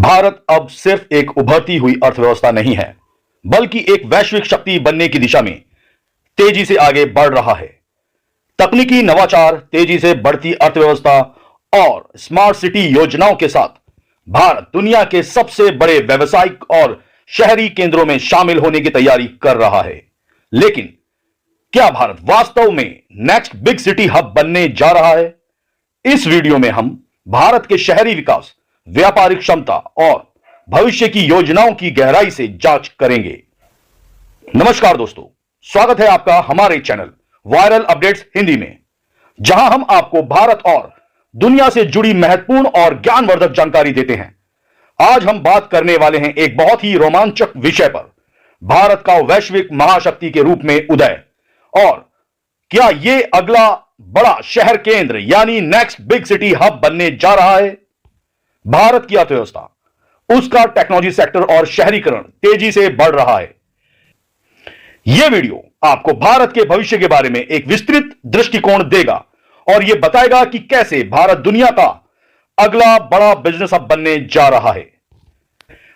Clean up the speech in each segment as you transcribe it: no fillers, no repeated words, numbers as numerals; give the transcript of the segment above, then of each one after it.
भारत अब सिर्फ एक उभरती हुई अर्थव्यवस्था नहीं है, बल्कि एक वैश्विक शक्ति बनने की दिशा में तेजी से आगे बढ़ रहा है। तकनीकी नवाचार, तेजी से बढ़ती अर्थव्यवस्था और स्मार्ट सिटी योजनाओं के साथ भारत दुनिया के सबसे बड़े व्यावसायिक और शहरी केंद्रों में शामिल होने की तैयारी कर रहा है। लेकिन क्या भारत वास्तव में नेक्स्ट बिग सिटी हब बनने जा रहा है? इस वीडियो में हम भारत के शहरी विकास, व्यापारिक क्षमता और भविष्य की योजनाओं की गहराई से जांच करेंगे। नमस्कार दोस्तों, स्वागत है आपका हमारे चैनल वायरल अपडेट्स हिंदी में, जहां हम आपको भारत और दुनिया से जुड़ी महत्वपूर्ण और ज्ञानवर्धक जानकारी देते हैं। आज हम बात करने वाले हैं एक बहुत ही रोमांचक विषय पर, भारत का वैश्विक महाशक्ति के रूप में उदय, और क्या यह अगला बड़ा शहर केंद्र यानी नेक्स्ट बिग सिटी हब बनने जा रहा है। भारत की अर्थव्यवस्था, उसका टेक्नोलॉजी सेक्टर और शहरीकरण तेजी से बढ़ रहा है। यह वीडियो आपको भारत के भविष्य के बारे में एक विस्तृत दृष्टिकोण देगा और यह बताएगा कि कैसे भारत दुनिया का अगला बड़ा बिजनेस हब बनने जा रहा है।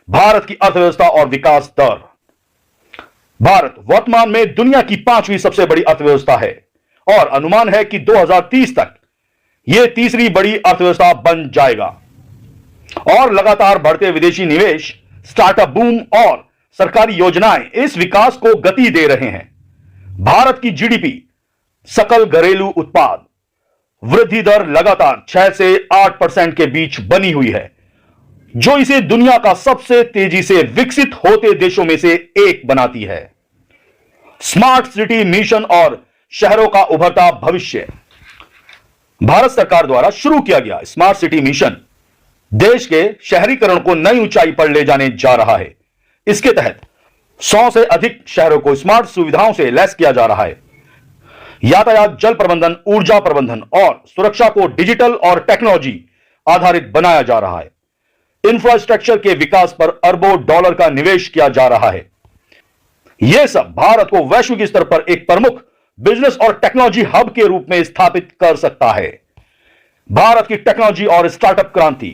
भारत की अर्थव्यवस्था और विकास दर। भारत वर्तमान में दुनिया की 5वीं सबसे बड़ी अर्थव्यवस्था है और अनुमान है कि 2030 तक यह तीसरी बड़ी अर्थव्यवस्था बन जाएगा। और लगातार बढ़ते विदेशी निवेश, स्टार्टअप बूम और सरकारी योजनाएं इस विकास को गति दे रहे हैं। भारत की जीडीपी, सकल घरेलू उत्पाद वृद्धि दर लगातार 6 से 8% के बीच बनी हुई है, जो इसे दुनिया का सबसे तेजी से विकसित होते देशों में से एक बनाती है। स्मार्ट सिटी मिशन और शहरों का उभरता भविष्य। भारत सरकार द्वारा शुरू किया गया स्मार्ट सिटी मिशन देश के शहरीकरण को नई ऊंचाई पर ले जाने जा रहा है। इसके तहत 100 से अधिक शहरों को स्मार्ट सुविधाओं से लैस किया जा रहा है। यातायात, जल प्रबंधन, ऊर्जा प्रबंधन और सुरक्षा को डिजिटल और टेक्नोलॉजी आधारित बनाया जा रहा है। इंफ्रास्ट्रक्चर के विकास पर अरबों डॉलर का निवेश किया जा रहा है। यह सब भारत को वैश्विक स्तर पर एक प्रमुख बिजनेस और टेक्नोलॉजी हब के रूप में स्थापित कर सकता है। भारत की टेक्नोलॉजी और स्टार्टअप क्रांति।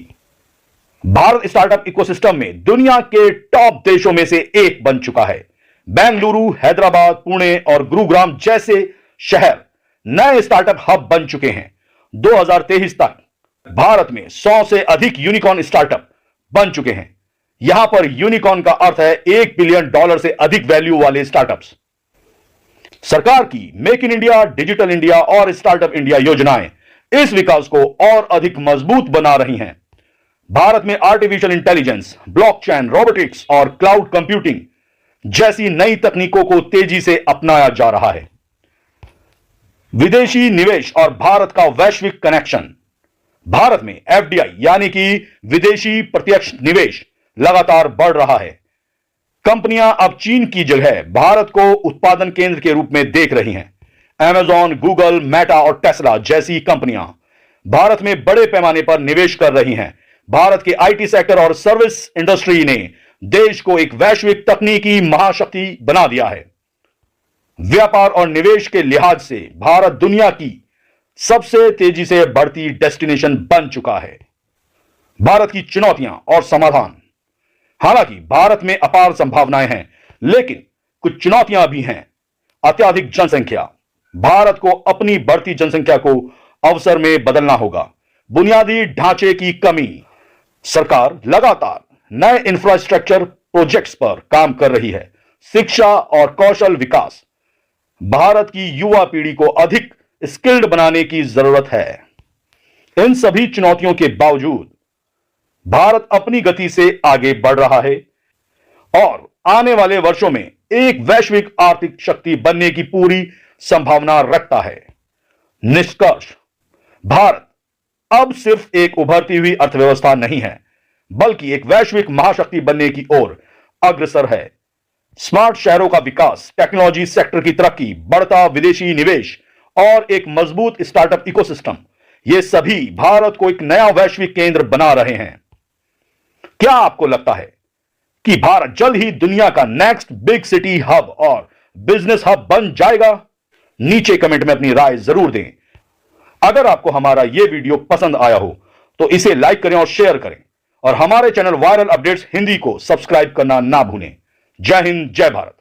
भारत स्टार्टअप इकोसिस्टम में दुनिया के टॉप देशों में से एक बन चुका है। बेंगलुरु, हैदराबाद, पुणे और गुरुग्राम जैसे शहर नए स्टार्टअप हब बन चुके हैं। 2023 तक भारत में 100 से अधिक यूनिकॉर्न स्टार्टअप बन चुके हैं। यहां पर यूनिकॉर्न का अर्थ है $1 बिलियन से अधिक वैल्यू वाले स्टार्टअप्स। सरकार की make in India, digital India और स्टार्टअप इंडिया योजनाएं इस विकास को और अधिक मजबूत बना रही हैं। भारत में आर्टिफिशियल इंटेलिजेंस, ब्लॉकचेन, रोबोटिक्स और क्लाउड कंप्यूटिंग जैसी नई तकनीकों को तेजी से अपनाया जा रहा है। विदेशी निवेश और भारत का वैश्विक कनेक्शन। भारत में एफडीआई यानी कि विदेशी प्रत्यक्ष निवेश लगातार बढ़ रहा है। कंपनियां अब चीन की जगह भारत को उत्पादन केंद्र के रूप में देख रही हैं। अमेजॉन, गूगल, मेटा और टेस्ला जैसी कंपनियां भारत में बड़े पैमाने पर निवेश कर रही हैं। भारत के आईटी सेक्टर और सर्विस इंडस्ट्री ने देश को एक वैश्विक तकनीकी महाशक्ति बना दिया है। व्यापार और निवेश के लिहाज से भारत दुनिया की सबसे तेजी से बढ़ती डेस्टिनेशन बन चुका है। भारत की चुनौतियां और समाधान। हालांकि भारत में अपार संभावनाएं हैं, लेकिन कुछ चुनौतियां भी हैं। अत्यधिक जनसंख्या। भारत को अपनी बढ़ती जनसंख्या को अवसर में बदलना होगा। बुनियादी ढांचे की कमी। सरकार लगातार नए इंफ्रास्ट्रक्चर प्रोजेक्ट्स पर काम कर रही है। शिक्षा और कौशल विकास। भारत की युवा पीढ़ी को अधिक स्किल्ड बनाने की जरूरत है। इन सभी चुनौतियों के बावजूद भारत अपनी गति से आगे बढ़ रहा है और आने वाले वर्षों में एक वैश्विक आर्थिक शक्ति बनने की पूरी संभावना रखता है। निष्कर्ष, भारत अब सिर्फ एक उभरती हुई अर्थव्यवस्था नहीं है, बल्कि एक वैश्विक महाशक्ति बनने की ओर अग्रसर है। स्मार्ट शहरों का विकास, टेक्नोलॉजी सेक्टर की तरक्की, बढ़ता विदेशी निवेश और एक मजबूत स्टार्टअप इकोसिस्टम, ये सभी भारत को एक नया वैश्विक केंद्र बना रहे हैं। क्या आपको लगता है कि भारत जल्द ही दुनिया का नेक्स्ट बिग सिटी हब और बिजनेस हब बन जाएगा? नीचे कमेंट में अपनी राय जरूर दें। अगर आपको हमारा यह वीडियो पसंद आया हो तो इसे लाइक करें और शेयर करें और हमारे चैनल वायरल अपडेट्स हिंदी को सब्सक्राइब करना ना भूलें। जय हिंद, जय भारत।